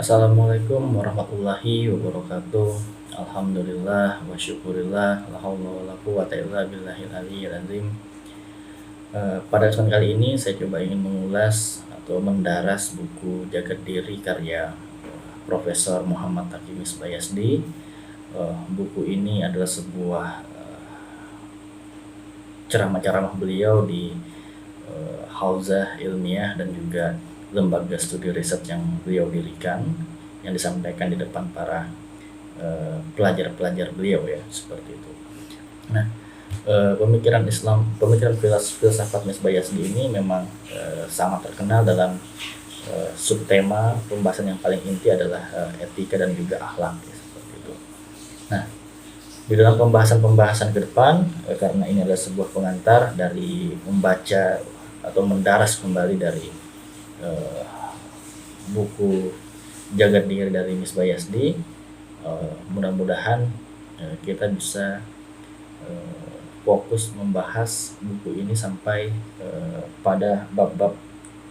Assalamualaikum warahmatullahi wabarakatuh. Alhamdulillah wa syukurillah la haula wala quwata illa billahil aliyyil azim. Pada kesempatan kali ini saya coba ingin mengulas atau mendaras buku Jagat Diri karya Profesor Muhammad Taqi Misbayasdi. Buku ini adalah sebuah ceramah-ceramah beliau di Hauzah Ilmiah dan juga lembaga studi riset yang beliau dirikan, yang disampaikan di depan para pelajar-pelajar beliau ya, seperti itu. Nah, pemikiran filsafat Misbayasdi ini memang sangat terkenal dalam subtema pembahasan yang paling inti adalah etika dan juga akhlak ya, seperti itu. Nah, di dalam pembahasan ke depan, karena ini adalah sebuah pengantar dari membaca atau mendaras kembali dari buku Jagat Diri dari Misbayasdi, mudah-mudahan kita bisa fokus membahas buku ini sampai pada bab-bab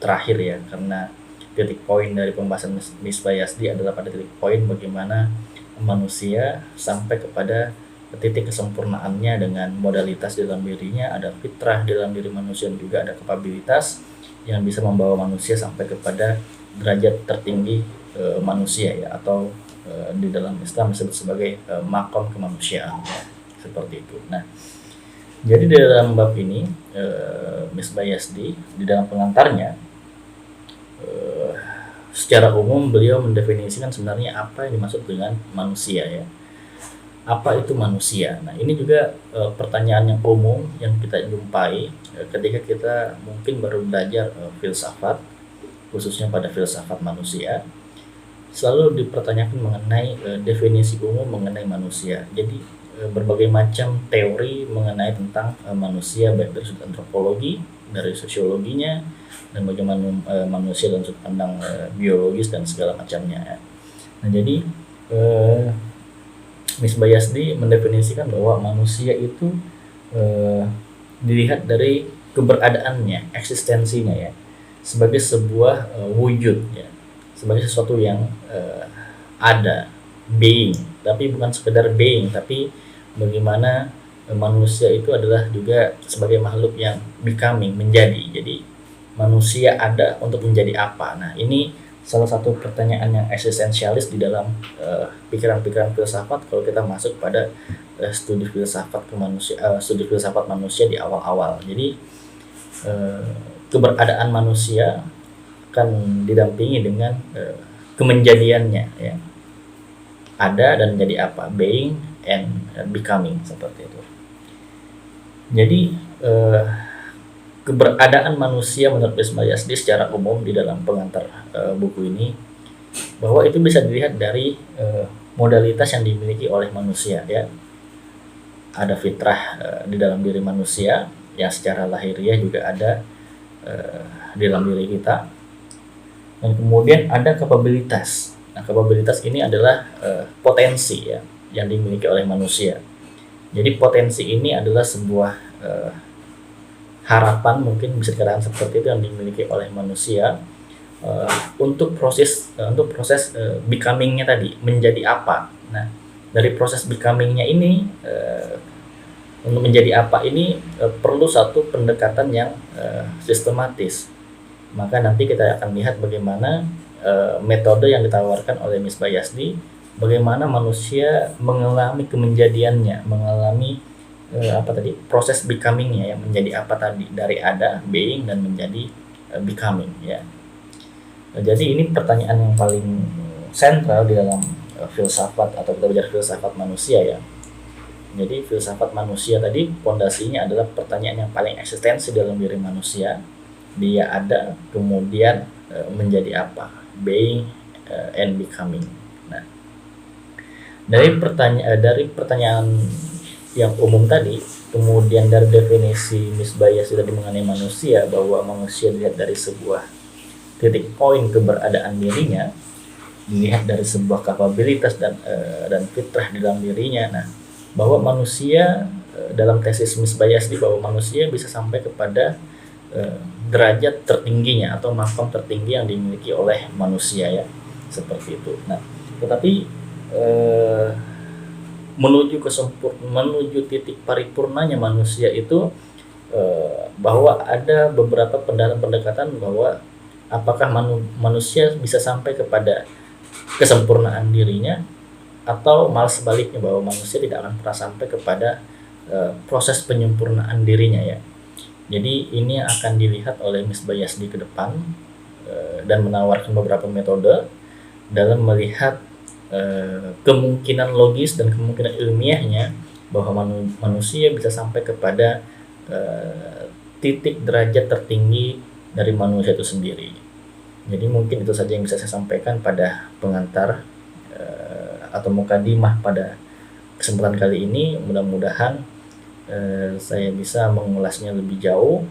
terakhir ya, karena titik poin dari pembahasan Misbayasdi adalah pada titik poin bagaimana manusia sampai kepada titik kesempurnaannya dengan modalitas di dalam dirinya, ada fitrah di dalam diri manusia dan juga ada kapabilitas yang bisa membawa manusia sampai kepada derajat tertinggi manusia ya, atau di dalam Islam disebut sebagai makom kemanusiaan ya, seperti itu. Nah, jadi di dalam bab ini Misbayasdi di dalam pengantarnya secara umum beliau mendefinisikan sebenarnya apa yang dimaksud dengan manusia ya. Apa itu manusia? Nah, ini juga pertanyaan yang umum yang kita jumpai ketika kita mungkin baru belajar filsafat, khususnya pada filsafat manusia, selalu dipertanyakan mengenai definisi umum mengenai manusia. Jadi berbagai macam teori mengenai tentang manusia, baik dari sudut antropologi, dari sosiologinya, dan bagaimana manusia dalam sudut pandang biologis dan segala macamnya ya. Nah, jadi Misbayasdi mendefinisikan bahwa manusia itu dilihat dari keberadaannya, eksistensinya ya, sebagai sebuah wujud ya, sebagai sesuatu yang ada, being, tapi bukan sekedar being, tapi bagaimana manusia itu adalah juga sebagai makhluk yang becoming, menjadi. Jadi manusia ada untuk menjadi apa? Nah, ini salah satu pertanyaan yang eksistensialis di dalam pikiran-pikiran filsafat kalau kita masuk pada studi filsafat manusia di awal-awal. Jadi keberadaan manusia akan didampingi dengan kemenjadiannya ya. Ada dan menjadi apa? Being and becoming, seperti itu. Jadi keberadaan manusia menurut Misbayasdi secara umum di dalam pengantar buku ini, bahwa itu bisa dilihat dari modalitas yang dimiliki oleh manusia ya. Ada fitrah di dalam diri manusia yang secara lahiriah juga ada di dalam diri kita, dan kemudian ada kapabilitas. Nah, kapabilitas ini adalah potensi ya yang dimiliki oleh manusia. Jadi potensi ini adalah sebuah harapan, mungkin bisa dikatakan seperti itu, yang dimiliki oleh manusia untuk proses becomingnya tadi, menjadi apa. Nah, dari proses becomingnya ini untuk menjadi apa ini perlu satu pendekatan yang sistematis. Maka nanti kita akan lihat bagaimana metode yang ditawarkan oleh Misbayasdi, bagaimana manusia mengalami kemenjadiannya, mengalami proses becomingnya ya, menjadi apa tadi, dari ada, being, dan menjadi becoming ya. Jadi ini pertanyaan yang paling sentral di dalam filsafat atau kita belajar filsafat manusia ya. Jadi filsafat manusia tadi pondasinya adalah pertanyaan yang paling eksistensi dalam diri manusia. Dia ada, kemudian menjadi apa, being and becoming. Nah, dari pertanyaan yang umum tadi, kemudian dari definisi Misbayasdi tadi mengenai manusia, bahwa manusia dilihat dari sebuah titik poin keberadaan dirinya, dilihat dari sebuah kapabilitas dan fitrah di dalam dirinya. Nah, bahwa manusia dalam tesis Misbayasdi, bahwa manusia bisa sampai kepada derajat tertingginya atau makom tertinggi yang dimiliki oleh manusia ya, seperti itu. Nah, tetapi menuju titik paripurnanya manusia itu, bahwa ada beberapa pendekatan bahwa apakah manusia bisa sampai kepada kesempurnaan dirinya, atau malah sebaliknya bahwa manusia tidak akan pernah sampai kepada proses penyempurnaan dirinya ya. Jadi ini akan dilihat oleh Miss Bayasdi ke depan, dan menawarkan beberapa metode dalam melihat kemungkinan logis dan kemungkinan ilmiahnya bahwa manusia bisa sampai kepada titik derajat tertinggi dari manusia itu sendiri. Jadi mungkin itu saja yang bisa saya sampaikan pada pengantar atau mukadimah pada kesempatan kali ini. Mudah-mudahan saya bisa mengulasnya lebih jauh.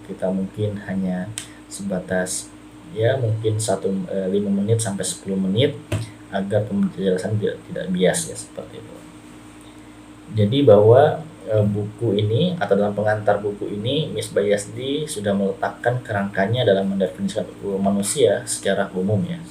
Kita mungkin hanya sebatas ya mungkin 5 menit sampai 10 menit agar penjelasan tidak bias ya, seperti itu. Jadi bahwa buku ini atau dalam pengantar buku ini Miss Bayasdi sudah meletakkan kerangkanya dalam mendefinisikan manusia secara umum ya.